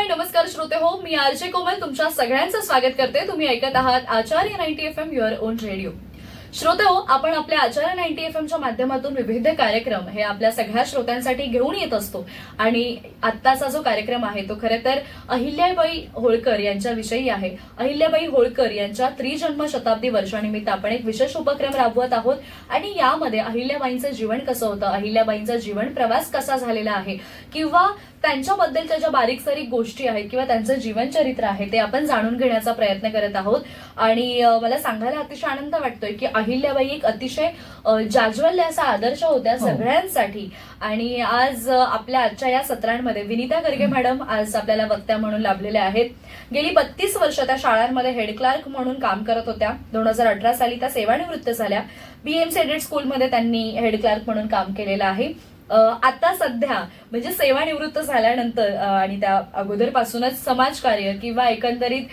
हाय नमस्कार श्रोते हो, मी आरजे कोमल तुमच्या सगळ्यांचं स्वागत करते. तुम्ही ऐकत आहात आचार्य 90 FM युअर ओन रेडिओ. श्रोते हो, आपण आपल्या आचार्य 90 FM च्या माध्यमातून विविध कार्यक्रम हे आपल्या सगळ्या श्रोत्यांसाठी घेऊन येत असतो. आणि आत्ताचा जो कार्यक्रम आहे तो खरं तर अहिल्याबाई होळकर यांच्याविषयी आहे. अहिल्याबाई होळकर यांच्या त्रिजन्म शताब्दी वर्षानिमित्त आपण एक विशेष उपक्रम राबवत आहोत आणि यामध्ये अहिल्याबाईंचं जीवन कसं होतं, अहिल्याबाईंचा जीवन प्रवास कसा झालेला आहे किंवा त्यांच्याबद्दलच्या ज्या बारीक सारीक गोष्टी आहेत किंवा त्यांचं जीवनचरित्र आहे ते आपण जाणून घेण्याचा प्रयत्न करत आहोत. आणि मला सांगायला अतिशय आनंद वाटतोय की अहिल्याबाई एक अतिशय जाज्वल्य असा आदर्श होत्या सगळ्यांसाठी. आणि आज आपल्या आजच्या या सत्रांमध्ये विनीता गर्गे मॅडम आज आपल्याला वक्त्या म्हणून लाभलेल्या आहेत. गेली 32 वर्ष त्या शाळांमध्ये हेड क्लार्क म्हणून काम करत होत्या. 2018 साली त्या सेवानिवृत्त झाल्या. बीएमसी एडेड स्कूलमध्ये त्यांनी हेड क्लार्क म्हणून काम केलेलं आहे. आता सध्या म्हणजे सेवानिवृत्त झाल्यानंतर आणि त्या अगोदरपासूनच समाजकार्य किंवा एकंदरीत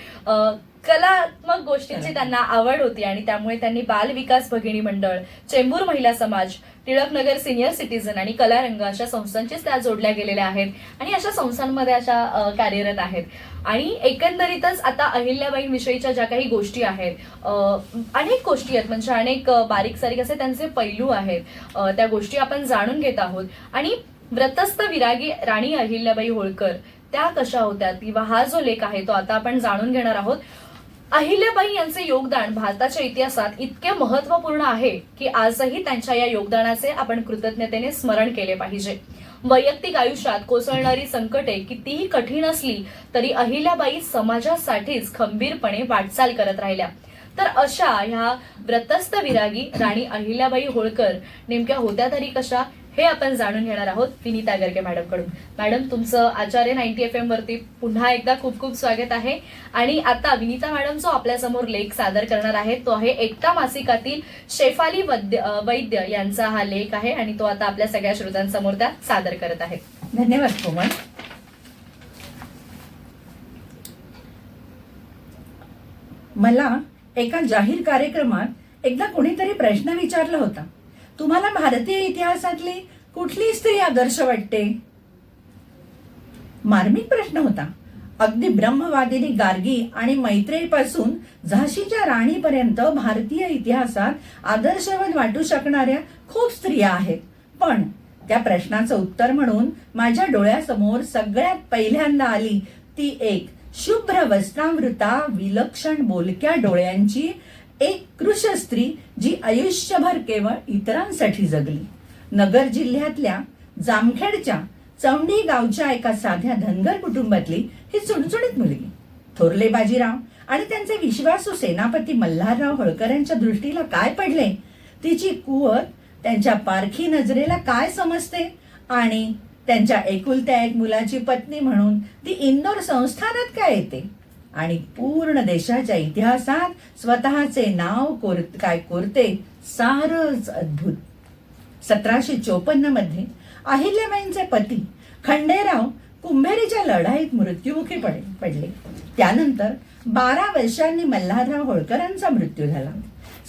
कलात्मक गोष्टींची त्यांना आवड होती आणि त्यामुळे त्यांनी बाल विकास भगिनी मंडळ, चेंबूर महिला समाज, टिळकनगर सिनियर सिटीझन आणि कलारंग अशा संस्थांचीच त्या जोडल्या गेलेल्या आहेत आणि अशा संस्थांमध्ये अशा कार्यरत आहेत. आणि एकंदरीतच आता अहिल्याबाईंविषयीच्या ज्या काही गोष्टी आहेत, अनेक गोष्टी आहेत, म्हणजे अनेक बारीक सारीक असे त्यांचे पैलू आहेत, त्या गोष्टी आपण जाणून घेत आहोत. आणि व्रतस्थ विरागी राणी अहिल्याबाई होळकर त्या कशा होत्या किंवा हा जो लेख आहे तो आता आपण जाणून घेणार आहोत. अहिल्याबाई यांचे योगदान भारताच्या इतिहासात इतके महत्वपूर्ण आहे की आजही त्यांच्या या योगदानाचे आपण कृतज्ञतेने स्मरण केले पाहिजे. वैयक्तिक आयुष्यात कोसळणारी संकटे कितीही कठीण असली तरी अहिल्याबाई समाजासाठीच खंबीरपणे वाटचाल करत राहिल्या. तर अशा ह्या व्रतस्थ विरागी राणी अहिल्याबाई होळकर नेमक्या होत्या तरी कशा हे आपण जाणून घेणार आहोत विनीता गर्गे मॅडम कडून. मॅडम, तुमचं आचार्य 90 FM वरती पुन्हा एकदा खूप खूप स्वागत आहे. आणि आता विनीता मॅडम जो आपल्या समोर लेख सादर करणार आहे तो आहे एकता मासिकातील शेफाली वैद्य यांचा हा लेख आहे आणि तो आता आपल्या सगळ्या श्रोत्यांसमोर त्या सादर करत आहेत. धन्यवाद कोमल. मला एका जाहीर कार्यक्रमात एकदा कोणीतरी प्रश्न विचारला होता, तुम्हाला भारतीय इतिहासातली कुठली स्त्री आदर्श वाटते? मार्मिक प्रश्न होता. अगदी ब्रह्मवादिनी गार्गी आणि मैत्रेयीपासून झाशीच्या राणीपर्यंत भारतीय इतिहासात आदर्शवत वाटू शकणाऱ्या खूप स्त्रिया आहेत. पण त्या प्रश्नाचं उत्तर म्हणून माझ्या डोळ्यासमोर सगळ्यात पहिल्यांदा आली ती एक शुभ्र वस्त्रावृता, विलक्षण बोलक्या डोळ्यांची एक कृश स्त्री जी आयुष्यभर केवळ इतरांसाठी जगली. नगर जिल्ह्यातल्या जामखेडच्या चौंडी गावच्या एका साध्या धनगर कुटुंबातली ही चुणचुणीत मुलगी. थोरले बाजीराव आणि त्यांचे विश्वासू सेनापती मल्हारराव होळकर यांच्या दृष्टीला काय पडले, तिची कुवत त्यांच्या पारखी नजरेला काय समजते आणि त्यांच्या एकुलत्या एक मुलाची पत्नी म्हणून ती इंदोर संस्थानात काय येते आणि पूर्ण देशाच्या इतिहासात स्वतःचे नाव काय कोरते, सारच अद्भुत. 1754 मध्ये अहिल्याबाईंचे पती खंडेराव कुंभेरीच्या लढाईत मृत्युमुखी पडले. त्यानंतर 12 वर्षांनी मल्हारराव होळकरांचा मृत्यू झाला.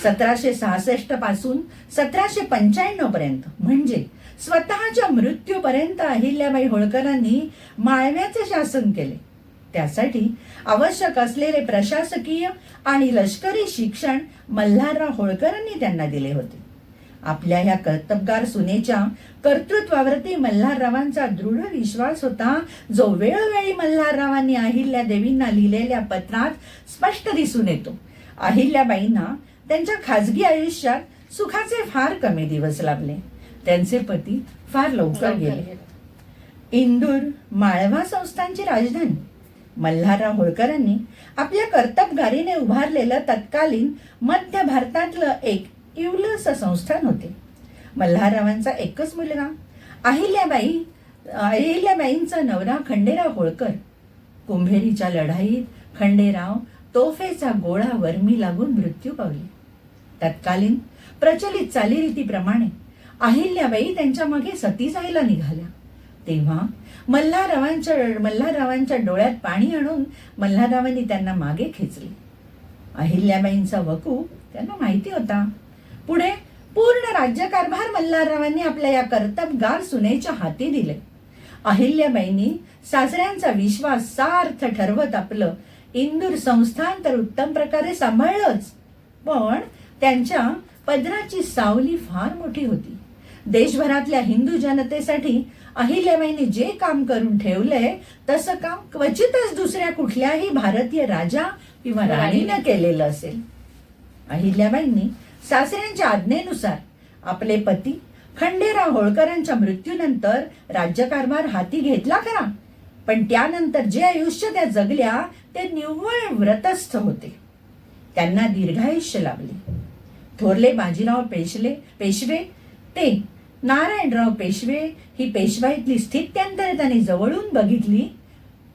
1766 पासून 1795 पर्यंत म्हणजे स्वतःच्या मृत्यूपर्यंत अहिल्याबाई होळकरांनी माळव्याचे शासन केले. त्यासाठी आवश्यक असलेले प्रशासकीय आणि लष्करी शिक्षण मल्हारराव होळकरांनी त्यांना दिले होते. आपल्या ह्या कर्तबगार सुनेच्या कर्तृत्वावरती मल्हाररावांचा दृढ विश्वास होता, जो वेळोवेळी मल्हाररावांनी अहिल्यादेवींना लिहिलेल्या पत्रात स्पष्ट दिसून येतो. अहिल्याबाईंना त्यांच्या खाजगी आयुष्यात सुखाचे फार कमी दिवस लाभले. त्यांचे पती फार लवकर गेले. इंदूर माळवा संस्थांची राजधानी. मल्हारराव होळकरांनी आपल्या कर्तबगारीने उभारलेलं तत्कालीन मध्य भारतातलं एक इवलस संस्थान होते. मल्हाररावांचा एकच मुलगा अहिल्याबाईंचा नवरा खंडेराव होळकर. कुंभेरीच्या लढाईत खंडेराव तोफेचा गोळा वर्मी लागून मृत्यू पावले. तत्कालीन प्रचलित चालीरीतीप्रमाणे अहिल्याबाई त्यांच्या मागे सती जायला निघाल्या. तेव्हा मल्हाररावांच्या डोळ्यात पाणी आणून मल्हाररावांनी त्यांना मागे खेचले. अहिल्याबाईंचा वकू त्यांना माहिती होता. पुढे पूर्ण राज्यकारभार मल्हाररावांनी आपल्या या कर्तबगार सुनेच्या हाती दिले. अहिल्याबाईंनी सासऱ्यांचा विश्वास सार्थ ठरवत आपलं इंदूर संस्थान तर उत्तम प्रकारे सांभाळलंच, पण त्यांच्या पदराची सावली फार मोठी होती. देशभरातल्या हिंदू जनतेसाठी अहिल्याबाईंनी जे काम करून ठेवलंय तसं काम क्वचितच दुसऱ्या कुठल्याही भारतीय राजा किंवा राणीनं केलेलं असेल. अहिल्याबाईंनी सासऱ्यांच्या आज्ञेनुसार आपले पती खंडेराव होळकरांच्या मृत्यूनंतर राज्यकारभार हाती घेतला खरा, पण त्यानंतर जे आयुष्य त्या जगल्या ते निव्वळ व्रतस्थ होते. त्यांना दीर्घायुष्य लाभले. थोरले बाजीराव पेशवे ते नारायणराव पेशवे ही पेशवाईतली स्थित्यंतर त्यांनी जवळून बघितली.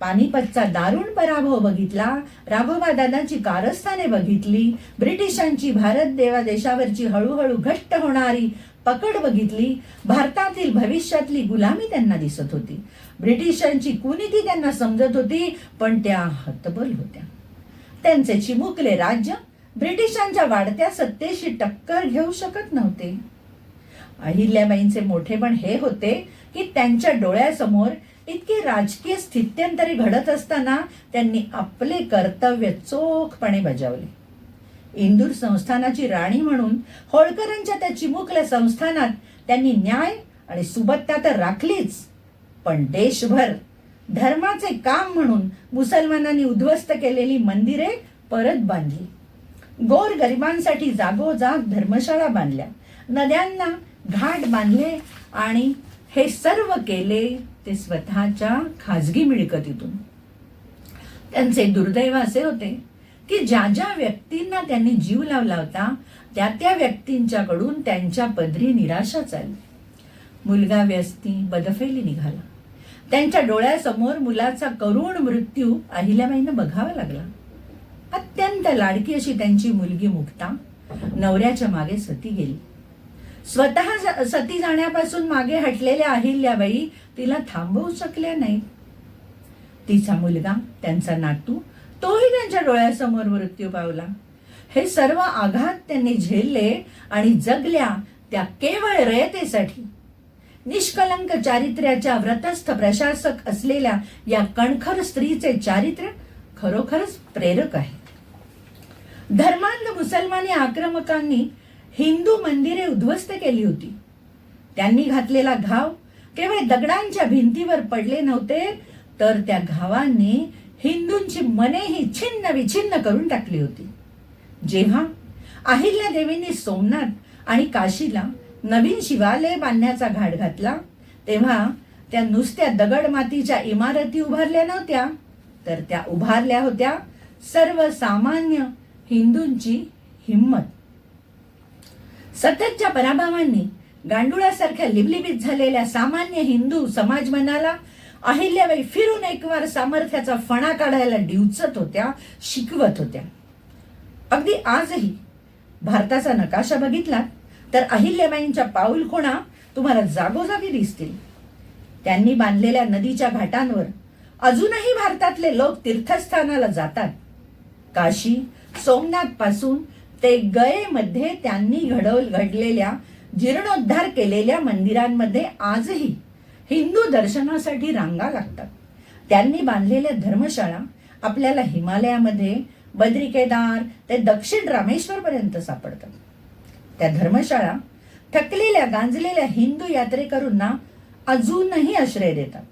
पानिपतचा दारुण पराभव बघितला. राघोबा दादांची कारस्थाने बघितली. ब्रिटिशांची भारत देशावरची हळूहळू घट्ट होणारी पकड बघितली. भारतातील भविष्यातली गुलामी त्यांना दिसत होती. ब्रिटिशांची कुनीती त्यांना समजत होती, पण त्या हतबल होत्या. त्यांचे चिमुकले राज्य ब्रिटिशांच्या वाढत्या सत्तेशी टक्कर घेऊ शकत नव्हते. अहिल्याबाईंचे मोठेपण हे होते की त्यांच्या डोळ्यासमोर इतकी राजकीय स्थित्यंतरे घडत असताना त्यांनी आपले कर्तव्य चोखपणे बजावले. इंदूर संस्थानाची राणी म्हणून होळकरांच्या त्या चिमुकल्या संस्थानात त्यांनी न्याय आणि सुबत्ता तर राखलीच, पण देशभर धर्माचे काम म्हणून मुसलमानांनी उद्ध्वस्त केलेली मंदिरे परत बांधली. गोर गरिबांसाठी जागोजाग धर्मशाळा बांधल्या. नद्यांना घाट बांधले आणि हे सर्व केले ते स्वतःच्या खाजगी मिळकतीतून. त्यांचे दुर्दैव असे होते की ज्या ज्या व्यक्तींना त्यांनी जीव लावला होता त्या व्यक्तींच्याकडून त्यांच्या पदरी निराशाच आली. मुलगा व्यसनी बदफेली निघाला. त्यांच्या डोळ्यासमोर मुलाचा करुण मृत्यू अहिल्याबाईंना बघावा लागला. अत्यंत लाडकी अशी त्यांची मुलगी मुक्ता नवऱ्याच्या मागे सती गेली. स्वतः सती जाण्यापासून मागे हटलेल्या अहिल्याबाई तिला थांबवू शकल्या नाहीत. तिचा मुलगा, त्यांचा नातू, तोही त्यांच्या डोळ्यासमोर मृत्यू पावला. हे सर्व आघात त्यांनी झेलले आणि जगल्या त्या केवळ रयतेसाठी. निष्कलंक चारित्र्याच्या व्रतस्थ प्रशासक असलेल्या या कणखर स्त्रीचे चारित्र्य खरोखरच प्रेरक आहे. धर्मांध मुसलमानी आक्रमकांनी हिंदू मंदिरे उद्ध्वस्त केली होती. त्यांनी घातलेला घाव केवळ दगडांच्या भिंतीवर पडले नव्हते, तर त्या घावांनी हिंदूंची मनेही छिन्न विछिन्न करून टाकली होती. जेव्हा अहिल्यादेवींनी सोमनाथ आणि काशीला नवीन शिवालय बांधण्याचा घाट घातला, तेव्हा त्या नुसत्या दगड मातीच्या इमारती उभारल्या नव्हत्या, तर त्या उभारल्या होत्या सर्वसामान्य हिंदूंची हिम्मत. सततच्या पराभवांनी गांडुळासारख्या लिबलिबीत झालेल्या सामान्य हिंदू समाज मनाला अहिल्याबाई फिरून एकवार सामर्थ्याचा फणा काढायला डिवचत होत्या, शिकवत होत्या. अगदी आजही भारताचा नकाशा बघितला तर अहिल्याबाईंच्या पाऊलखुणा तुम्हाला जागोजागी दिसतील. त्यांनी बांधलेल्या नदीच्या घाटांवर अजूनही भारतातले लोक तीर्थस्थानाला जातात. काशी, सोमनाथ पासून ते गयेमध्ये त्यांनी घडलेल्या जीर्णोद्धार केलेल्या मंदिरांमध्ये आजही हिंदू दर्शनासाठी रांगा लागतात. त्यांनी बांधलेल्या धर्मशाळा आपल्याला हिमालयामध्ये बद्री केदार ते दक्षिण रामेश्वर पर्यंत सापडतात. त्या धर्मशाळा थकलेल्या गांजलेल्या हिंदू यात्रेकरूंना अजूनही आश्रय देतात.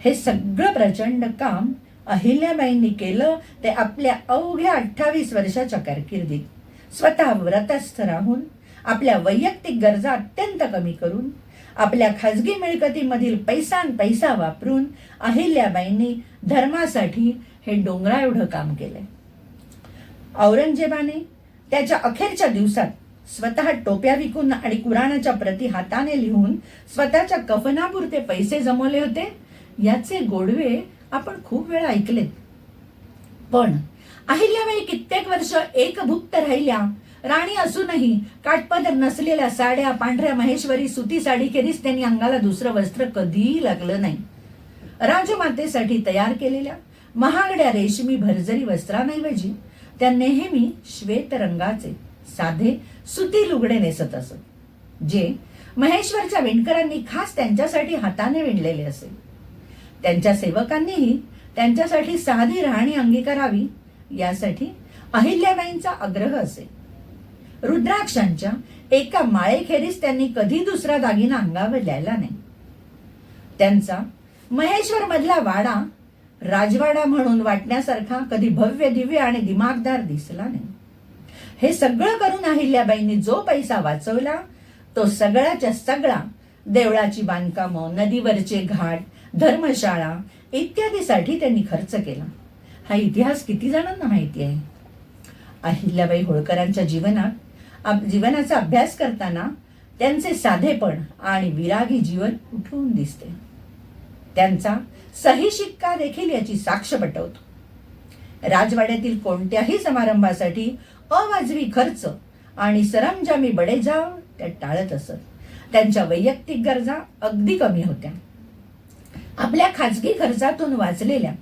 हे सगळं प्रचंड काम अहिल्याबाईंनी केलं ते आपल्या अवघ्या 28 वर्षाच्या कारकिर्दीत. स्वतः व्रतस्थ राहून, आपल्या वैयक्तिक गरजा अत्यंत कमी करून, आपल्या खाजगी मिळकतीमधील पैसा वापरून अहिल्याबाईंनी धर्मासाठी हे डोंगरा एवढं काम केलंय. औरंगजेबाने त्याच्या अखेरच्या दिवसात स्वतः टोप्या विकून आणि कुराणाच्या प्रती हाताने लिहून स्वतःच्या कफनापुरते पैसे जमवले होते. याचे गोडवे आपण खूप वेळा ऐकलेत. पण अहिल्याबाई कित्येक वर्ष एकभुक्त राहिल्या. राणी असूनही काठपदर नसलेल्या साड्या, पांढऱ्या महेश्वरी सुती साडी खेरीज त्यांनी अंगाला दुसरं वस्त्र कधीही लागलं नाही. राजमातेसाठी तयार केलेल्या महागड्या रेशमी भरजरी वस्त्रांऐवजी त्या नेहमी श्वेत रंगाचे साधे सुती लुगडे नेसत असत, जे महेश्वरच्या विणकरांनी खास त्यांच्यासाठी हाताने विणलेले असे. त्यांच्या सेवकांनीही त्यांच्यासाठी साधी राहणी अंगीकारावी यासाठी अहिल्याबाईंचा आग्रह असे. रुद्राक्षांच्या एका माळेखेरीज त्यांनी कधी दुसरा दागिना अंगावर लिहिला नाही. त्यांचा महेश्वर मधला वाडा राजवाडा म्हणून वाटण्यासारखा कधी भव्य दिव्य आणि दिमागदार दिसला नाही. हे सगळं करून अहिल्याबाईंनी जो पैसा वाचवला तो सगळ्याच्या सगळा देवळाची बांधकामं, नदीवरचे घाट, धर्मशाळा इत्यादीसाठी त्यांनी खर्च केला. हा इतिहास किती जणांना माहिती आहे? अहिल्याबाई होळकरांच्या जीवनाचा अभ्यास करताना त्यांचे साधेपण आणि विरागी जीवन उठून दिसते. त्यांचा सही शिक्का देखील याची साक्ष पटवतो. राजवाड्यातील कोणत्याही समारंभासाठी अवाजवी खर्च आणि सरंजामी बडेजाव त्या टाळत असत. त्यांच्या वैयक्तिक गरजा अगदी कमी होत्या. आपल्या खाजगी खर्चातून वाचलेल्या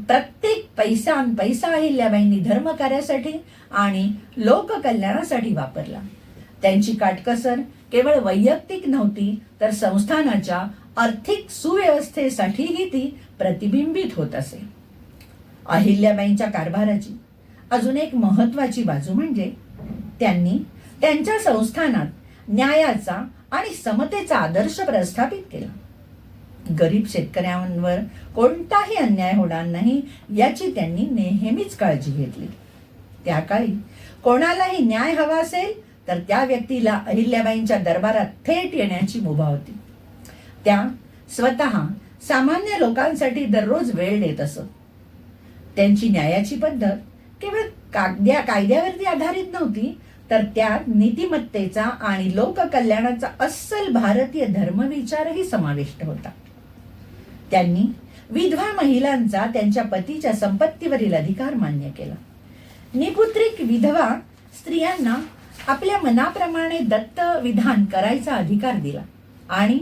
प्रत्येक पैसा अहिल्याबाईंनी धर्मकार्यासाठी आणि लोककल्याणासाठी वापरला. त्यांची काटकसर केवळ वैयक्तिक नव्हती तर संस्थानाच्या आर्थिक सुव्यवस्थेसाठीही ती प्रतिबिंबित होत असे. अहिल्याबाईंच्या कारभाराची अजून एक महत्वाची बाजू म्हणजे त्यांनी त्यांच्या संस्थानात न्यायाचा आणि समतेचा आदर्श प्रस्थापित केला. गरीब शेतकऱ्यांवर कोणताही अन्याय होणार नाही याची त्यांनी नेहमीच काळजी घेतली. त्या काळी कोणालाही न्याय हवा असेल तर त्या व्यक्तीला अहिल्याबाईंच्या दरबारात थेट येण्याची मुभा होती. त्या स्वतः सामान्य लोकांसाठी दररोज वेळ देत असत. त्यांची न्यायाची पद्धत केवळ कायद्यावरती आधारित नव्हती तर त्यात नीतिमत्तेचा आणि लोककल्याणाचा अस्सल भारतीय धर्मविचारही समाविष्ट होता. त्यांनी विधवा महिलांचा त्यांच्या पतीच्या संपत्तीवरील अधिकार मान्य केला. निपुत्रिक विधवा स्त्रियांना आपल्या मनाप्रमाणे दत्त विधान करायचा अधिकार दिला आणि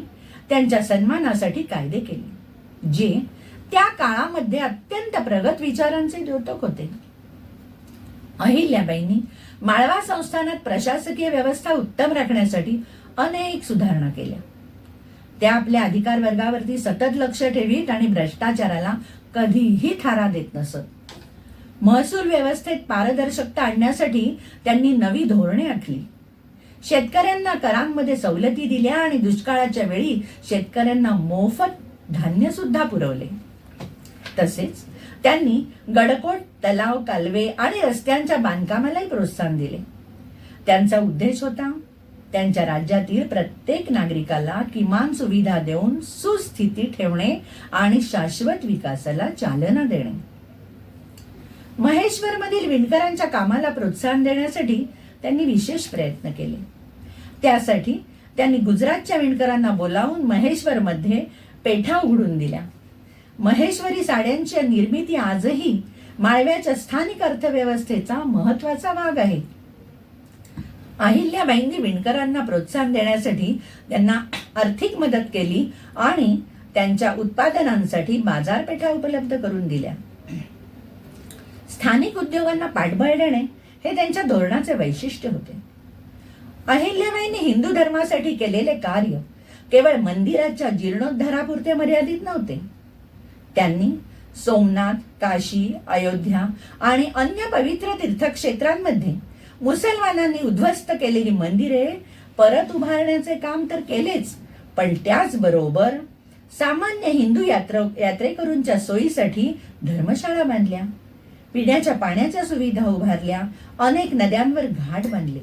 त्यांच्या सन्मानासाठी कायदे केले जे त्या काळामध्ये अत्यंत प्रगत विचारांचे द्योतक होते. अहिल्याबाईंनी माळवा संस्थानात प्रशासकीय व्यवस्था उत्तम राखण्यासाठी अनेक सुधारणा केल्या. त्या आपल्या अधिकार वर्गावरती सतत लक्ष ठेवीत आणि भ्रष्टाचाराला कधीही थारा देत नसत. महसूल व्यवस्थेत पारदर्शकता आणण्यासाठी त्यांनी नवी धोरणे आखली. शेतकऱ्यांना करांमध्ये सवलती दिल्या आणि दुष्काळाच्या वेळी शेतकऱ्यांना मोफत धान्य सुद्धा पुरवले. तसेच त्यांनी गडकोट, तलाव, कालवे आणि रस्त्यांच्या बांधकामालाही प्रोत्साहन दिले. त्यांचा उद्देश होता त्यांच्या राज्यातील प्रत्येक नागरिकाला किमान सुविधा देऊन सुस्थिती ठेवणे आणि शाश्वत विकासाला चालना देणे. महेश्वरमधील विणकरांच्या कामाला प्रोत्साहन देण्यासाठी त्यांनी विशेष प्रयत्न केले. त्यासाठी त्यांनी गुजरातच्या विणकरांना बोलावून महेश्वरमध्ये पेठा उघडून दिल्या. महेश्वरी साड्यांची निर्मिती आजही माळव्याच्या स्थानिक अर्थव्यवस्थेचा महत्वाचा भाग आहे. अहिल्याबाईंनी विणकरांना प्रोत्साहन देण्यासाठी त्यांना आर्थिक मदत केली आणि त्यांच्या उत्पादनांसाठी बाजारपेठा उपलब्ध करून दिल्या. स्थानिक उद्योगांना पाठबळ देणे हे त्यांच्या धोरणाचे वैशिष्ट्य होते. अहिल्याबाईंनी हिंदू धर्मासाठी केलेले कार्य केवळ मंदिराच्या जीर्णोद्धारापुरते मर्यादित नव्हते. त्यांनी सोमनाथ, काशी, अयोध्या आणि अन्य पवित्र तीर्थक्षेत्रांमध्ये मुसलमानांनी उद्ध्वस्त केलेली मंदिरे परत उभारण्याचे काम तर केलेच, पण त्याचबरोबर सामान्य हिंदू यात्रेकरूंच्या सोयीसाठी धर्मशाळा बांधल्या, पिण्याच्या पाण्याच्या सुविधा उभारल्या, अनेक नद्यांवर घाट बांधले.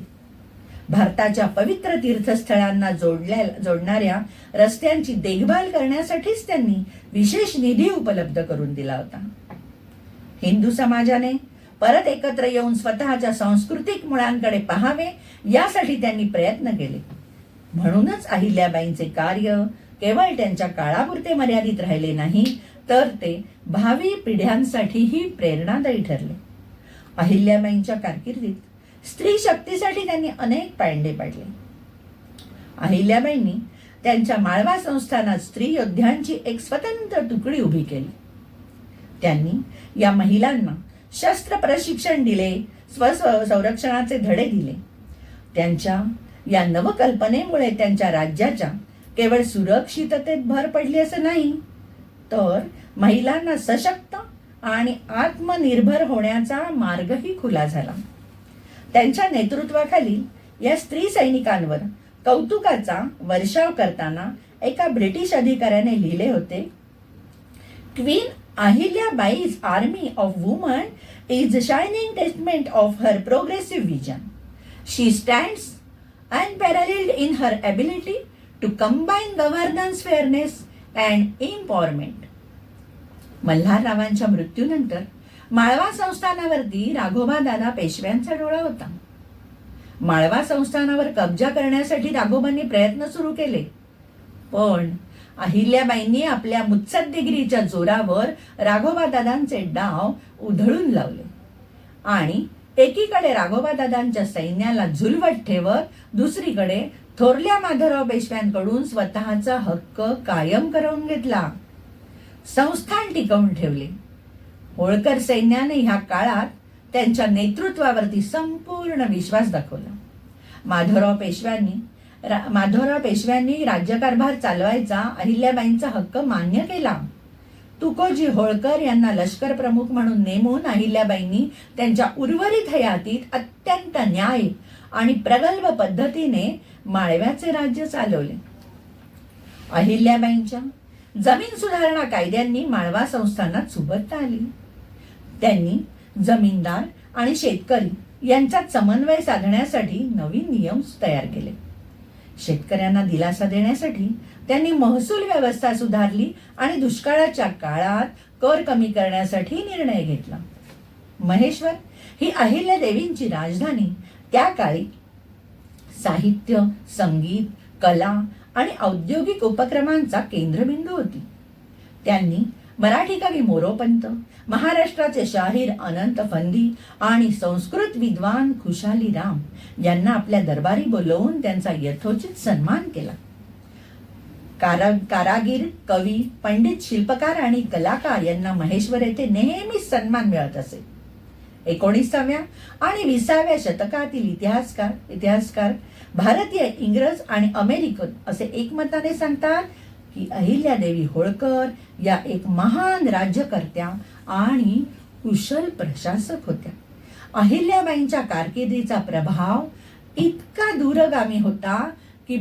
भारताच्या पवित्र तीर्थस्थळांना जोडणाऱ्या रस्त्यांची देखभाल करण्यासाठीच त्यांनी विशेष निधी उपलब्ध करून दिला होता. हिंदू समाजाने परत एकत्र येऊन स्वतःच्या सांस्कृतिक मुळांकडे पाहावे यासाठी त्यांनी प्रयत्न केले. म्हणूनच अहिल्याबाईंचे कार्य केवळ त्यांच्या काळापुरते मर्यादित राहिले नाही तर ते भावी पिढ्यांसाठीही प्रेरणादायी ठरले. अहिल्याबाईंच्या कारकिर्दीत स्त्री शक्तीसाठी त्यांनी अनेक पायंडे पाडले. अहिल्याबाईंनी त्यांच्या माळवा संस्थानात स्त्री योद्ध्यांची एक स्वतंत्र तुकडी उभी केली. त्यांनी या महिलांना शस्त्र प्रशिक्षण दिले, स्वसंरक्षणाचे धडे दिले. त्यांच्या या नवकल्पनेमुळे त्यांच्या राज्याच्या केवळ सुरक्षिततेत भर पडली असं नाही, तर महिलांना सशक्त आणि आत्मनिर्भर होण्याचा मार्गही खुला झाला. त्यांच्या नेतृत्वाखाली या स्त्री सैनिकांवर कौतुकाचा वर्षाव करताना एका ब्रिटिश अधिकाऱ्याने लिहिले होते, queen Ahilyabai's army of woman is a shining testament of her progressive vision. She stands unparalleled in her ability to combine governance, fairness and empowerment. मल्हाररावांच्या मृत्यूनंतर माळवा संस्थानावरती राघोबा दादा पेशव्यांचा डोळा होता. माळवा संस्थानावर कब्जा करण्यासाठी राघोबांनी प्रयत्न सुरू केले, पण अहिल्याबाईंनी आपल्या मुत्सद्देगिरीच्या जोरावर राघोबा दादांचे डाव उधळून लावले आणि एकीकडे राघोबा दादांच्या सैन्याला झुलवत ठेवत दुसरीकडे थोरल्या माधवराव पेशव्यांकडून स्वतःचा हक्क कायम करवून घेतला, संस्थान टिकवून ठेवले. होळकर सैन्याने ह्या काळात त्यांच्या नेतृत्वावरती संपूर्ण विश्वास दाखवला. माधवराव पेशव्यांनी राज्यकारभार चालवायचा अहिल्याबाईंचा हक्क मान्य केला. तुकोजी होळकर यांना लष्कर प्रमुख म्हणून नेमून अहिल्याबाईंनी त्यांच्या उर्वरित हयातीत अत्यंत न्याय आणि प्रगल्भ पद्धतीने माळव्याचे राज्य चालवले. अहिल्याबाईंच्या जमीन सुधारणा कायद्यांनी माळवा संस्थानात सुबत्ता आली. त्यांनी जमीनदार आणि शेतकरी यांच्यात समन्वय साधण्यासाठी नवीन नियम तयार केले. शेतकऱ्यांना दिलासा देण्यासाठी त्यांनी महसूल व्यवस्था सुधारली आणि दुष्काळाच्या काळात कर कमी करण्यासाठी निर्णय घेतला. महेश्वर ही अहिल्यादेवींची राजधानी त्या काळी साहित्य, संगीत, कला आणि औद्योगिक उपक्रमांचा केंद्रबिंदू होती. त्यांनी मराठी कवी मोरोपंत, महाराष्ट्राचे शाहीर अनंत फंदी आणि संस्कृत विद्वान खुशाली राम यांना आपल्या दरबारी बोलवून त्यांचा यथोचित सन्मान केला. कारागीर, कवी, पंडित, शिल्पकार आणि कलाकार यांना महेश्वर येथे नेहमीच सन्मान मिळत असे. 19व्या आणि 20व्या शतकातील इतिहासकार भारतीय, इंग्रज आणि अमेरिकन असे एकमताने सांगतात की अहिल्यादेवी होळकर या एक महान राज्यकर्त्या आणि कुशल प्रशासक होत्या. अहिल्याबाईंच्या कारकिर्दीचा प्रभाव इतका दूरगामी होता की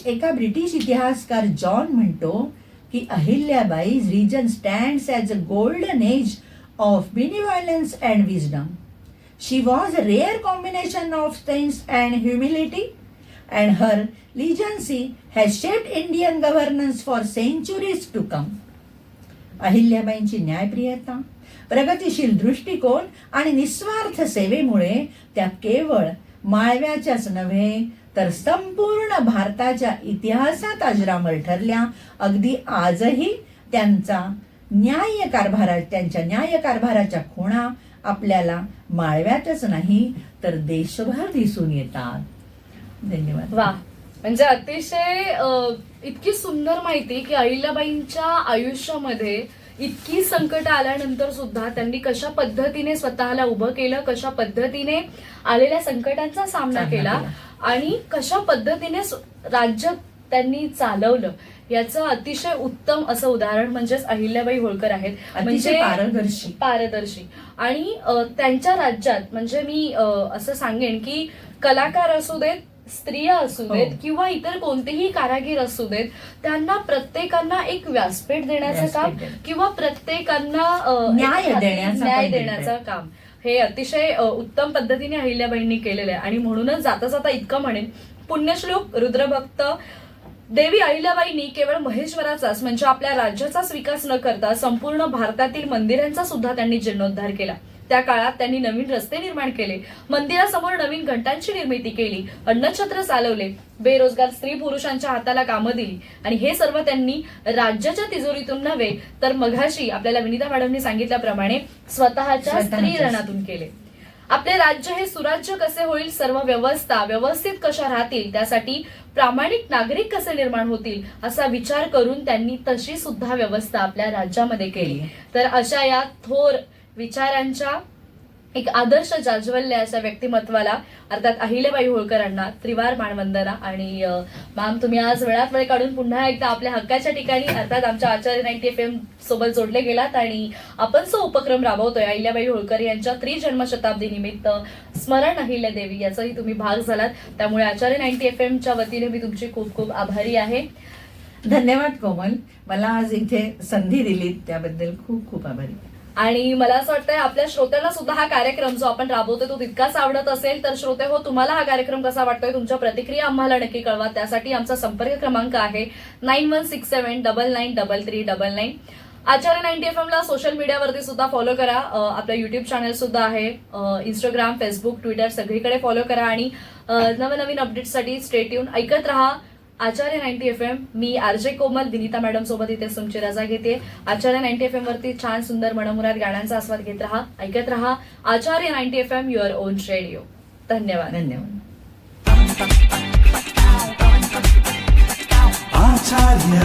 एका ब्रिटिश इतिहासकार जॉन म्हणतो की Ahilyabai's reign stands as a golden age of benevolence and wisdom. She was a rare combination of strength and humility, and her legacy has shaped Indian governance for centuries to come. अहिल्याबाईंची न्यायप्रियता, प्रगतिशील दृष्टिकोन आणि निस्वार्थ सेवेमुळे त्या केवळ माळव्याच्याच नव्हे तर संपूर्ण भारताच्या इतिहासात अजरामर ठरल्या. अगदी आजही त्यांच्या न्यायकारभाराच्या खुणा आपल्याला माळव्यातच नाही तर देशभर दिसून येतात. धन्यवाद. वा, म्हणजे अतिशय इतकी सुंदर माहिती की अहिल्याबाईंच्या आयुष्यामध्ये इतकी संकट आल्यानंतर सुद्धा त्यांनी कशा पद्धतीने स्वतःला उभं केलं, कशा पद्धतीने आलेल्या संकटांचा सामना केला आणि कशा पद्धतीने राज्य त्यांनी चालवलं याचं अतिशय उत्तम असं उदाहरण म्हणजेच अहिल्याबाई होळकर आहेत. म्हणजे पारदर्शी आणि त्यांच्या राज्यात म्हणजे मी असं सांगेन की कलाकार असू देत, स्त्रिया असू देत किंवा इतर कोणतेही कारागीर असू देत, त्यांना प्रत्येकांना एक व्यासपीठ देण्याचं काम किंवा प्रत्येकांना न्याय देण्याचं काम हे अतिशय उत्तम पद्धतीने अहिल्याबाईंनी केलेलं आहे. आणि म्हणूनच जाता जाता इतकं म्हणेन, पुण्यश्लोक रुद्रभक्त देवी अहिल्याबाईंनी केवळ महेश्वराचाच म्हणजे आपल्या राज्याचाच विकास न करता संपूर्ण भारतातील मंदिरांचा सुद्धा त्यांनी जीर्णोद्धार केला. त्या काळात त्यांनी नवीन रस्ते निर्माण केले, मंदिरासमोर नवीन घंटांची निर्मिती केली, अन्नछत्र चालवले, बेरोजगार स्त्री पुरुषांच्या हाताला कामं दिली आणि हे सर्व त्यांनी राज्याच्या तिजोरीतून नव्हे तर मघाशी आपल्याला विनीता मॅडमनी सांगितल्याप्रमाणे स्वतःच्या स्त्री रणा केले. आपले राज्य हे सुराज्य कसे होईल, सर्व व्यवस्था व्यवस्थित कशा राहतील, त्यासाठी प्रामाणिक नागरिक कसे निर्माण होतील असा विचार करून त्यांनी तशी सुद्धा व्यवस्था आपल्या राज्यामध्ये केली. तर अशा या थोर विचारांच्या एक आदर्श जाज्वल्य अशा व्यक्तिमत्वाला अर्थात अहिल्याबाई होळकरांना त्रिवार मानवंदना. आणि मॅम, तुम्ही आज वेळात वेळ काढून पुन्हा एकदा आपल्या हक्काच्या ठिकाणी अर्थात आमच्या आचार्य 90 FM सोबत जोडले गेलात आणि आपण जो उपक्रम राबवतोय अहिल्याबाई होळकर यांच्या त्रिजन्मशताब्दी निमित्त स्मरण अहिल्यादेवी याचाही तुम्ही भाग झालात. त्यामुळे आचार्य 90 FM च्या वतीने मी तुमची खूप खूप आभारी आहे. धन्यवाद कोमल, मला आज इथे संधी दिली त्याबद्दल खूप खूप आभारी. आणि मला असं वाटतंय आपल्या श्रोत्यांना सुद्धा हा कार्यक्रम जो आपण राबवतोय तो तितकाच आवडत असेल. तर श्रोते हो, तुम्हाला हा कार्यक्रम कसा वाटतोय तुमच्या प्रतिक्रिया आम्हाला नक्की कळवा. त्यासाठी आमचा संपर्क क्रमांक आहे 9167993399. आचार्य 90 FM ला सोशल मीडियावरती सुद्धा फॉलो करा. आपलं युट्यूब चॅनल सुद्धा आहे, इंस्टाग्राम, फेसबुक, ट्विटर सगळीकडे फॉलो करा आणि नवनवीन अपडेट्ससाठी स्टे ट्यून ऐकत रहा आचार्य 90 FM. मी आरजे कोमल विनीता मॅडम सोबत इथे तुमची रजा घेते. आचार्य 90 FM वरती छान सुंदर मनमुराद गाण्यांचा आस्वाद घेत रहा, ऐकत रहा आचार्य 90 FM युअर ओन रेडिओ. धन्यवाद. धन्यवाद. आचार्य